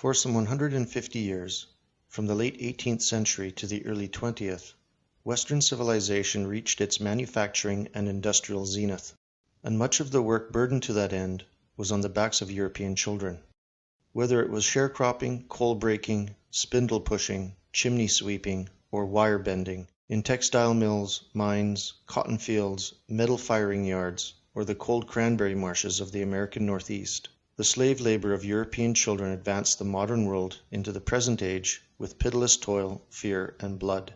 For some 150 years, from the late 18th century to the early 20th, Western civilization reached its manufacturing and industrial zenith, and much of the work burdened to that end was on the backs of European children. Whether it was sharecropping, coal breaking, spindle pushing, chimney sweeping, or wire bending, in textile mills, mines, cotton fields, metal firing yards, or the cold cranberry marshes of the American Northeast, the slave labor of European children advanced the modern world into the present age with pitiless toil, fear, and blood.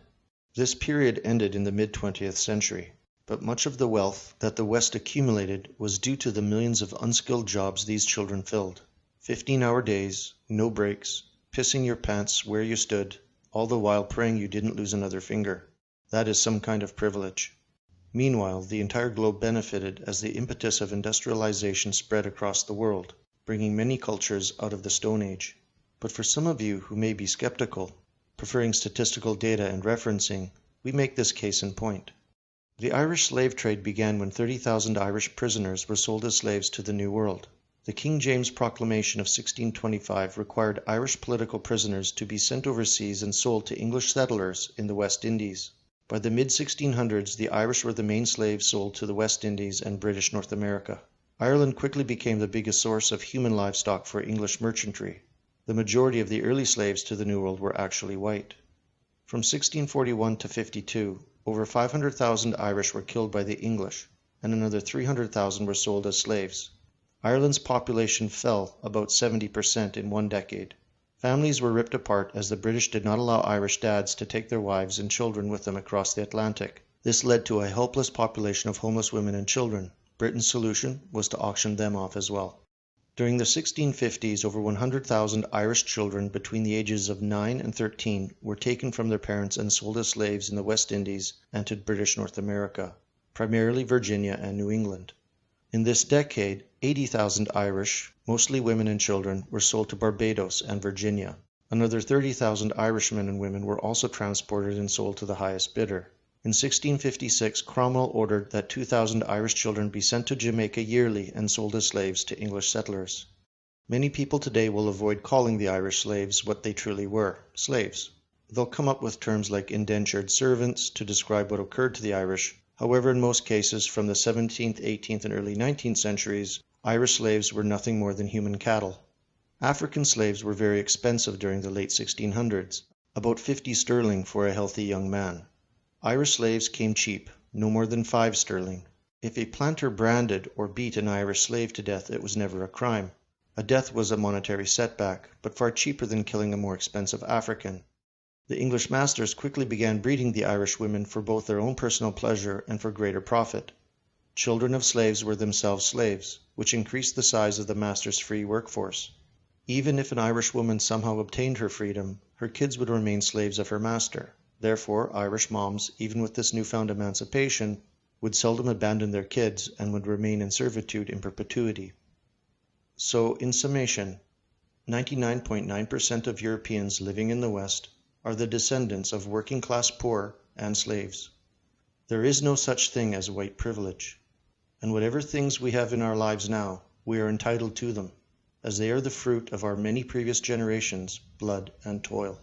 This period ended in the mid-20th century, but much of the wealth that the West accumulated was due to the millions of unskilled jobs these children filled. 15-hour days, no breaks, pissing your pants where you stood, all the while praying you didn't lose another finger. That is some kind of privilege. Meanwhile, the entire globe benefited as the impetus of industrialization spread across the world, bringing many cultures out of the Stone Age. But for some of you who may be skeptical, preferring statistical data and referencing, we make this case in point. The Irish slave trade began when 30,000 Irish prisoners were sold as slaves to the New World. The King James Proclamation of 1625 required Irish political prisoners to be sent overseas and sold to English settlers in the West Indies. By the mid-1600s, the Irish were the main slaves sold to the West Indies and British North America. Ireland quickly became the biggest source of human livestock for English merchantry. The majority of the early slaves to the New World were actually white. From 1641 to 52, over 500,000 Irish were killed by the English, and another 300,000 were sold as slaves. Ireland's population fell about 70% in one decade. Families were ripped apart as the British did not allow Irish dads to take their wives and children with them across the Atlantic. This led to a helpless population of homeless women and children. Britain's solution was to auction them off as well. During the 1650s, over 100,000 Irish children between the ages of 9 and 13 were taken from their parents and sold as slaves in the West Indies and to British North America, primarily Virginia and New England. In this decade, 80,000 Irish, mostly women and children, were sold to Barbados and Virginia. Another 30,000 Irishmen and women were also transported and sold to the highest bidder. In 1656, Cromwell ordered that 2,000 Irish children be sent to Jamaica yearly and sold as slaves to English settlers. Many people today will avoid calling the Irish slaves what they truly were, slaves. They'll come up with terms like indentured servants to describe what occurred to the Irish. However, in most cases from the 17th, 18th, and early 19th centuries, Irish slaves were nothing more than human cattle. African slaves were very expensive during the late 1600s, about 50 sterling for a healthy young man. Irish slaves came cheap, no more than 5 sterling. If a planter branded or beat an Irish slave to death, it was never a crime. A death was a monetary setback, but far cheaper than killing a more expensive African. The English masters quickly began breeding the Irish women for both their own personal pleasure and for greater profit. Children of slaves were themselves slaves, which increased the size of the master's free workforce. Even if an Irish woman somehow obtained her freedom, her kids would remain slaves of her master. Therefore, Irish moms, even with this newfound emancipation, would seldom abandon their kids and would remain in servitude in perpetuity. So, in summation, 99.9% of Europeans living in the West are the descendants of working-class poor and slaves. There is no such thing as white privilege, and whatever things we have in our lives now, we are entitled to them, as they are the fruit of our many previous generations' blood and toil.